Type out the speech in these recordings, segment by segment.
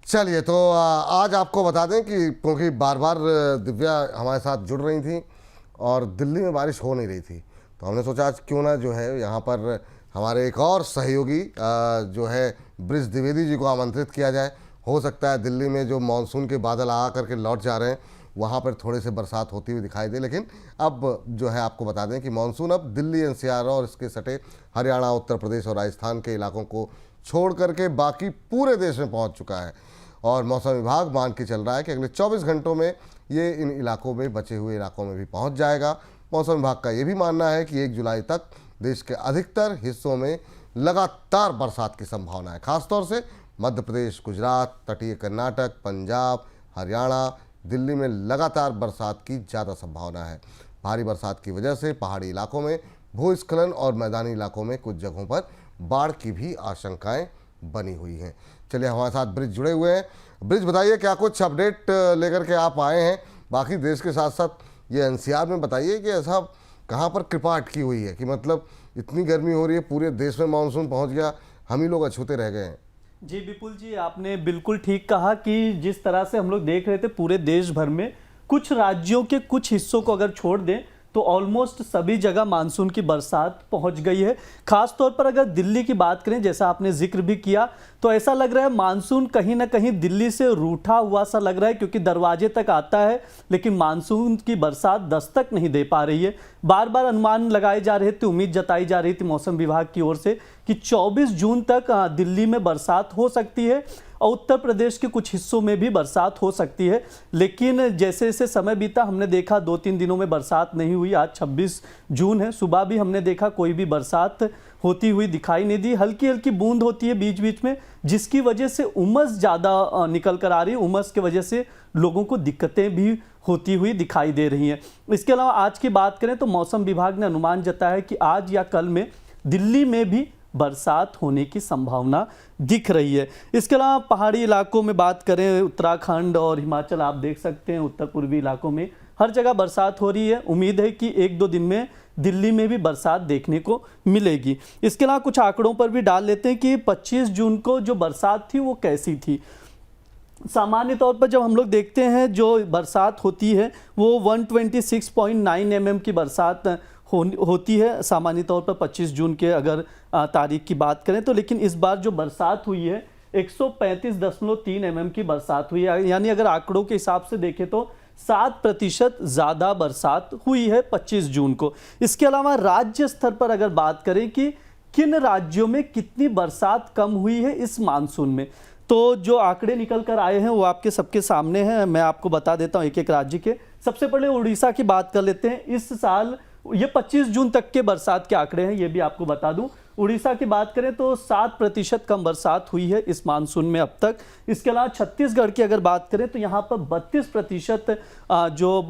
चलिए तो आज आपको बता दें कि क्योंकि बार बार दिव्या हमारे साथ जुड़ रही थी और दिल्ली में बारिश हो नहीं रही थी, तो हमने सोचा आज क्यों ना जो है यहाँ पर हमारे एक और सहयोगी जो है ब्रिज द्विवेदी जी को आमंत्रित किया जाए। हो सकता है दिल्ली में जो मानसून के बादल आ करके लौट जा रहे हैं वहाँ पर थोड़ी सी बरसात होती हुई दिखाई दे, लेकिन अब जो है आपको बता दें कि मानसून अब दिल्ली एनसीआर और इसके सटे हरियाणा, उत्तर प्रदेश और राजस्थान के इलाकों को छोड़ करके बाकी पूरे देश में पहुँच चुका है। और मौसम विभाग मान के चल रहा है कि अगले 24 घंटों में ये इन इलाकों में, बचे हुए इलाकों में भी पहुंच जाएगा। मौसम विभाग का ये भी मानना है कि 1 जुलाई तक देश के अधिकतर हिस्सों में लगातार बरसात की संभावना है। खासतौर से मध्य प्रदेश, गुजरात, तटीय कर्नाटक, पंजाब, हरियाणा, दिल्ली में लगातार बरसात की ज़्यादा संभावना है। भारी बरसात की वजह से पहाड़ी इलाकों में भूस्खलन और मैदानी इलाकों में कुछ जगहों पर बाढ़ की भी आशंकाएं बनी हुई हैं। चलिए हमारे साथ ब्रिज जुड़े हुए हैं। ब्रिज बताइए क्या कुछ अपडेट लेकर के आप आए हैं बाकी देश के साथ साथ ये एनसीआर में बताइए कि ऐसा कहाँ पर कृपा अटकी हुई है कि मतलब इतनी गर्मी हो रही है, पूरे देश में मानसून पहुंच गया, हम ही लोग अछूते रह गए हैं। जी विपुल जी, आपने बिल्कुल ठीक कहा कि जिस तरह से हम लोग देख रहे थे पूरे देश भर में कुछ राज्यों के कुछ हिस्सों को अगर छोड़ दें तो ऑलमोस्ट सभी जगह मानसून की बरसात पहुंच गई है। खास तौर पर अगर दिल्ली की बात करें, जैसा आपने जिक्र भी किया, तो ऐसा लग रहा है मानसून कहीं ना कहीं दिल्ली से रूठा हुआ सा लग रहा है, क्योंकि दरवाजे तक आता है लेकिन मानसून की बरसात दस्तक नहीं दे पा रही है। बार बार अनुमान लगाए जा रहे थे, उम्मीद जताई जा रही थी मौसम विभाग की ओर से कि 24 जून तक दिल्ली में बरसात हो सकती है और उत्तर प्रदेश के कुछ हिस्सों में भी बरसात हो सकती है। लेकिन जैसे जैसे समय बीता हमने देखा 2-3 दिनों में बरसात नहीं हुई। आज 26 जून है, सुबह भी हमने देखा कोई भी बरसात होती हुई दिखाई नहीं दी। हल्की हल्की बूंद होती है बीच बीच में, जिसकी वजह से उमस ज़्यादा निकल कर आ रही है। उमस की वजह से लोगों को दिक्कतें भी होती हुई दिखाई दे रही हैं। इसके अलावा आज की बात करें तो मौसम विभाग ने अनुमान जताया है कि आज या कल में दिल्ली में भी बरसात होने की संभावना दिख रही है। इसके अलावा पहाड़ी इलाकों में बात करें, उत्तराखंड और हिमाचल आप देख सकते हैं, उत्तर पूर्वी इलाकों में हर जगह बरसात हो रही है। उम्मीद है कि 1-2 दिन में दिल्ली में भी बरसात देखने को मिलेगी। इसके अलावा कुछ आंकड़ों पर भी डाल लेते हैं कि 25 जून को जो बरसात थी वो कैसी थी। सामान्य तौर पर जब हम लोग देखते हैं जो बरसात होती है वो 126.9 mm की बरसात होती है सामान्य तौर पर 25 जून के अगर तारीख की बात करें तो। लेकिन इस बार जो बरसात हुई है 135.3 mm की बरसात हुई है, यानी अगर आंकड़ों के हिसाब से देखें तो 7% ज़्यादा बरसात हुई है 25 जून को। इसके अलावा राज्य स्तर पर अगर बात करें कि किन राज्यों में कितनी बरसात कम हुई है इस मानसून में, तो जो आंकड़े निकल कर आए हैं वो आपके सबके सामने हैं। मैं आपको बता देता हूँ एक एक राज्य के। सबसे पहले उड़ीसा की बात कर लेते हैं। इस साल ये 25 जून तक के बरसात के आंकड़े हैं, ये भी आपको बता दूं। उड़ीसा की बात करें तो 7% कम बरसात हुई है इस मानसून में अब तक। इसके अलावा छत्तीसगढ़ की अगर बात करें तो यहाँ पर 32% जो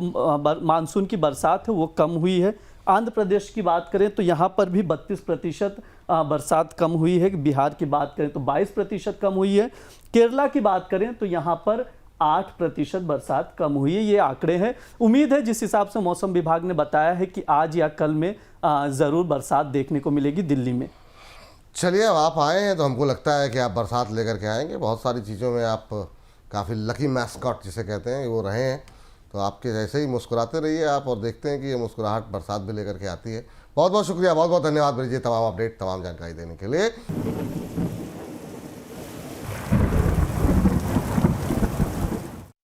मानसून की बरसात है वो कम हुई है। आंध्र प्रदेश की बात करें तो यहाँ पर भी 32% बरसात कम हुई है। बिहार की बात करें तो 22% कम हुई है। केरला की बात करें तो यहाँ पर 8% बरसात कम हुई है। ये आंकड़े हैं। उम्मीद है जिस हिसाब से मौसम विभाग ने बताया है कि आज या कल में ज़रूर बरसात देखने को मिलेगी दिल्ली में। चलिए अब आप आए हैं तो हमको लगता है कि आप बरसात लेकर के आएंगे। बहुत सारी चीज़ों में आप काफ़ी लकी मैस्कॉट जिसे कहते हैं वो रहे हैं, तो आपके जैसे ही मुस्कुराते रहिए आप और देखते हैं कि ये मुस्कुराहट बरसात भी लेकर के आती है। बहुत बहुत शुक्रिया, बहुत बहुत धन्यवाद ब्रिज जी, तमाम अपडेट, तमाम जानकारी देने के लिए।